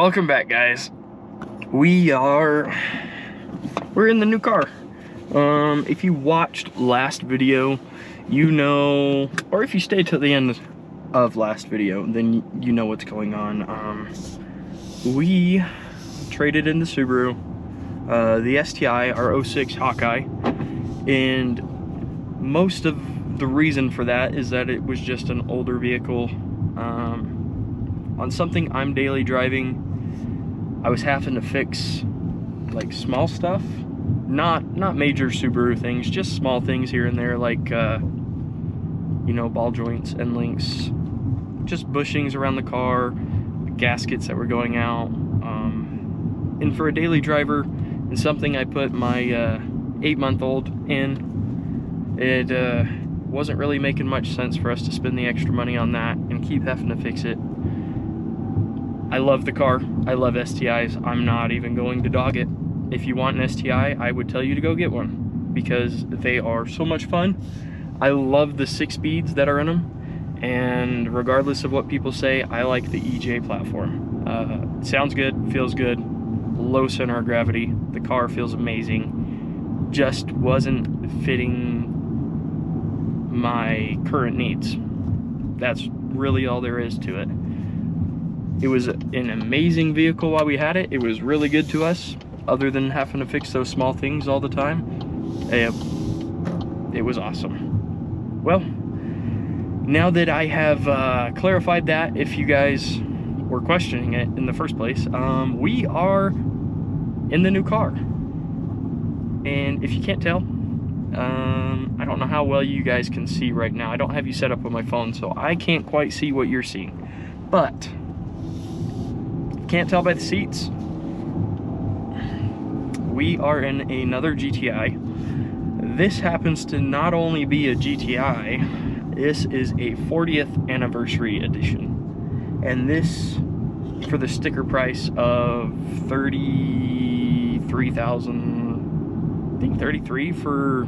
Welcome back, guys. We're in the new car. If you watched last video, you know, or if you stayed till the end of last video, then you know what's going on. We traded in the Subaru, the STI, our 06 Hawkeye, and most of the reason for that is that it was just an older vehicle. On something I'm daily driving, I was having to fix like small stuff, not major Subaru things, just small things here and there, like you know, ball joints, end links, just bushings around the car, gaskets that were going out. And for a daily driver, and something I put my 8-month-old in, it wasn't really making much sense for us to spend the extra money on that and keep having to fix it. I love the car. I love STIs. I'm not even going to dog it. If you want an STI, I would tell you to go get one because they are so much fun. I love the 6 speeds that are in them, and regardless of what people say, I like the EJ platform. Sounds good, feels good, low center of gravity. The car feels amazing. Just wasn't fitting my current needs. That's really all there is to it. It was an amazing vehicle while we had it. It was really good to us, other than having to fix those small things all the time. It was awesome. Well, now that I have clarified that, if you guys were questioning it in the first place, we are in the new car. And if you can't tell, I don't know how well you guys can see right now. I don't have you set up on my phone, so I can't quite see what you're seeing. But can't tell by the seats, we are in another GTI. This happens to not only be a GTI, this is a 40th anniversary edition, and this for the sticker price of $33,000, I think 33 for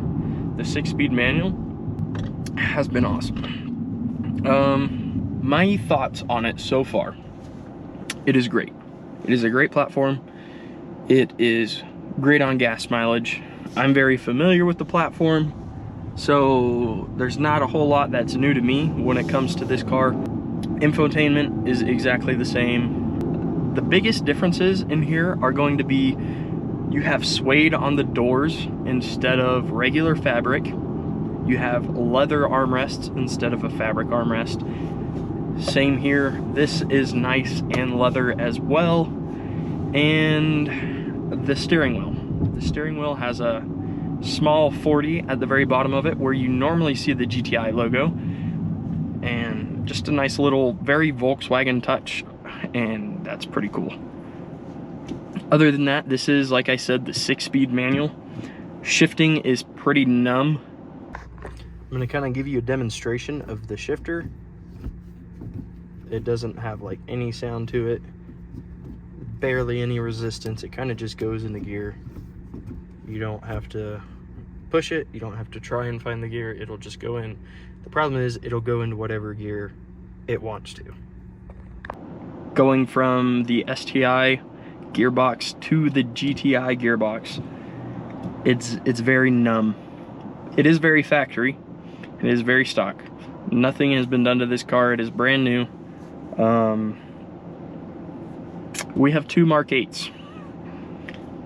the 6-speed manual, has been awesome. My thoughts on it so far: it is great. It is a great platform. It is great on gas mileage. I'm very familiar with the platform, so there's not a whole lot that's new to me when it comes to this car. Infotainment is exactly the same. The biggest differences in here are going to be, you have suede on the doors instead of regular fabric. You have leather armrests instead of a fabric armrest. Same here. This is nice and leather as well. And the steering wheel. The steering wheel has a small 40 at the very bottom of it, where you normally see the GTI logo. And just a nice little, very Volkswagen touch. And that's pretty cool. Other than that, this is, like I said, the 6-speed manual. Shifting is pretty numb. I'm going to kind of give you a demonstration of the shifter. It doesn't have like any sound to it, barely any resistance. It kind of just goes into gear. You don't have to push it, you don't have to try and find the gear, it'll just go in. The problem is it'll go into whatever gear it wants to. Going from the STI gearbox to the GTI gearbox, it's very numb. It is very factory, it is very stock. Nothing has been done to this car. It is brand new. We have 2 Mk8s,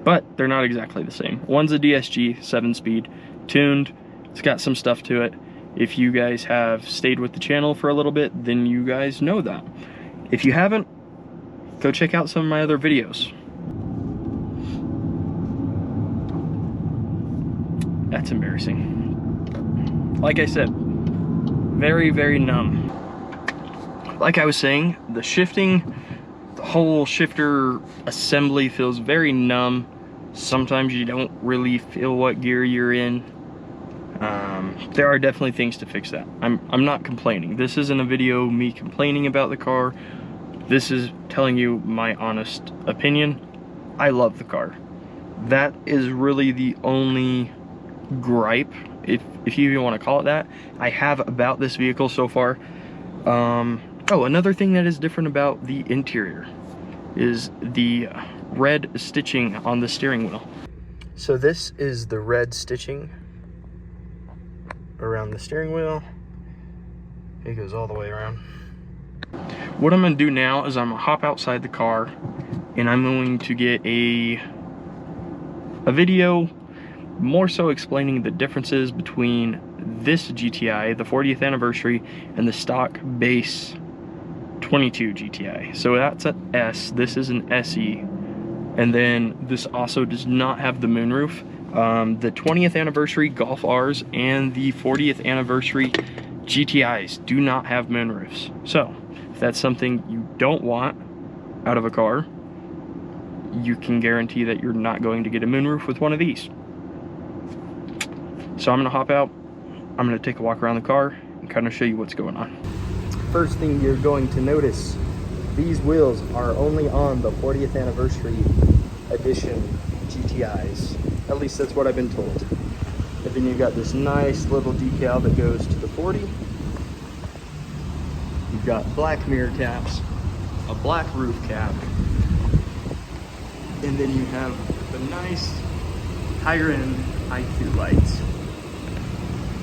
but they're not exactly the same. One's a DSG 7-speed, tuned. It's got some stuff to it. If you guys have stayed with the channel for a little bit, then you guys know that. If you haven't, go check out some of my other videos. That's embarrassing. Like I said, very, very numb. Like I was saying, the shifting, the whole shifter assembly feels very numb. Sometimes you don't really feel what gear you're in. There are definitely things to fix that. I'm not complaining. This isn't a video me complaining about the car. This is telling you my honest opinion. I love the car. That is really the only gripe, if you even want to call it that, I have about this vehicle so far. Oh, another thing that is different about the interior. is the red stitching on the steering wheel. So this is the red stitching around the steering wheel. It goes all the way around. What I'm gonna do now is I'm gonna hop outside the car and I'm going to get a video more so explaining the differences between this GTI, the 40th anniversary, and the stock base 22 GTI. So that's an S, this is an SE, and then this also does not have the moonroof. The 20th anniversary Golf Rs and the 40th anniversary GTIs do not have moonroofs. So if that's something you don't want out of a car, you can guarantee that you're not going to get a moonroof with one of these. So I'm gonna hop out, I'm gonna take a walk around the car and kind of show you what's going on. First thing you're going to notice, these wheels are only on the 40th anniversary edition GTIs. At least that's what I've been told. And then you've got this nice little decal that goes to the 40. You've got black mirror caps, a black roof cap, and then you have the nice higher end IQ lights.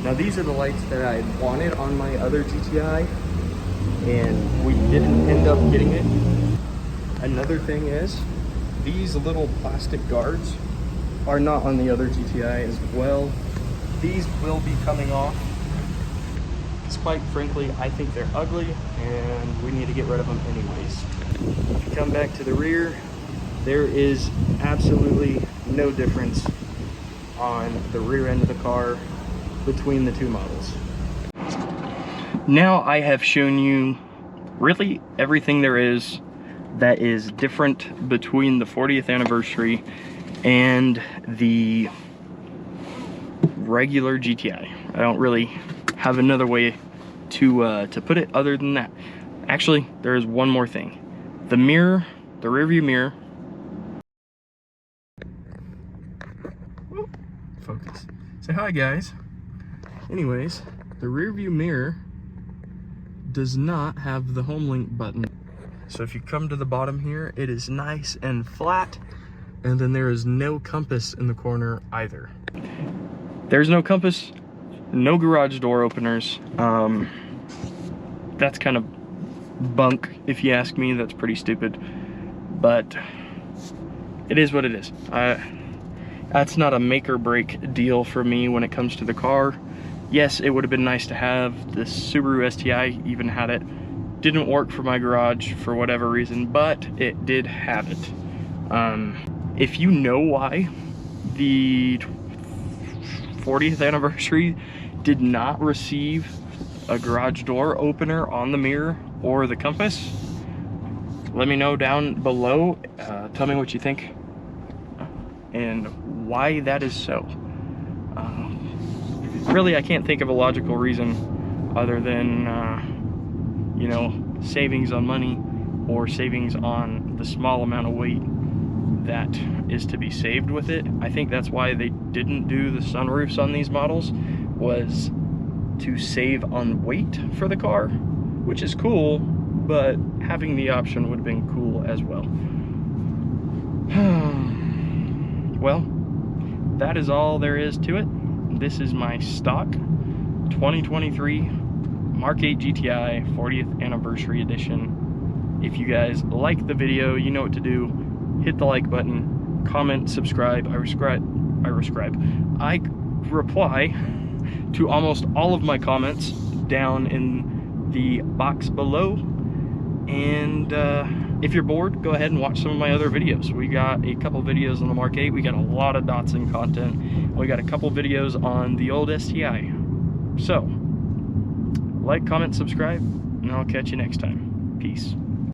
Now these are the lights that I wanted on my other GTI, and we didn't end up getting it. Another thing is, these little plastic guards are not on the other GTI as well. These will be coming off. Quite frankly, I think they're ugly and we need to get rid of them anyways. If you come back to the rear, there is absolutely no difference on the rear end of the car between the two models. Now I have shown you really everything there is that is different between the 40th anniversary and the regular GTI. I don't really have another way to put it other than that. Actually, there is one more thing. The mirror, the rear view mirror. Focus. Say hi, guys. Anyways, the rear view mirror does not have the home link button. So if you come to the bottom here, it is nice and flat, and then there is no compass in the corner either. There's no compass, no garage door openers. That's kind of bunk, if you ask me. That's pretty stupid, but it is what it is. That's not a make or break deal for me when it comes to the car. Yes, it would have been nice to have the Subaru STI, even had it. Didn't work for my garage for whatever reason, but it did have it. If you know why the 40th anniversary did not receive a garage door opener on the mirror or the compass, let me know down below. Tell me what you think and why that is so. Really, I can't think of a logical reason other than you know, savings on money or savings on the small amount of weight that is to be saved with it. I think that's why they didn't do the sunroofs on these models, was to save on weight for the car, which is cool, but having the option would have been cool as well. Well, that is all there is to it. This is my stock 2023 Mk8 GTI 40th anniversary edition. If you guys like the video, you know what to do. Hit the like button, comment, subscribe. I reply to almost all of my comments down in the box below. And if you're bored, go ahead and watch some of my other videos. We got a couple videos on the Mk8. We got a lot of Datsun content. We got a couple videos on the old STI. So, like, comment, subscribe, and I'll catch you next time. Peace.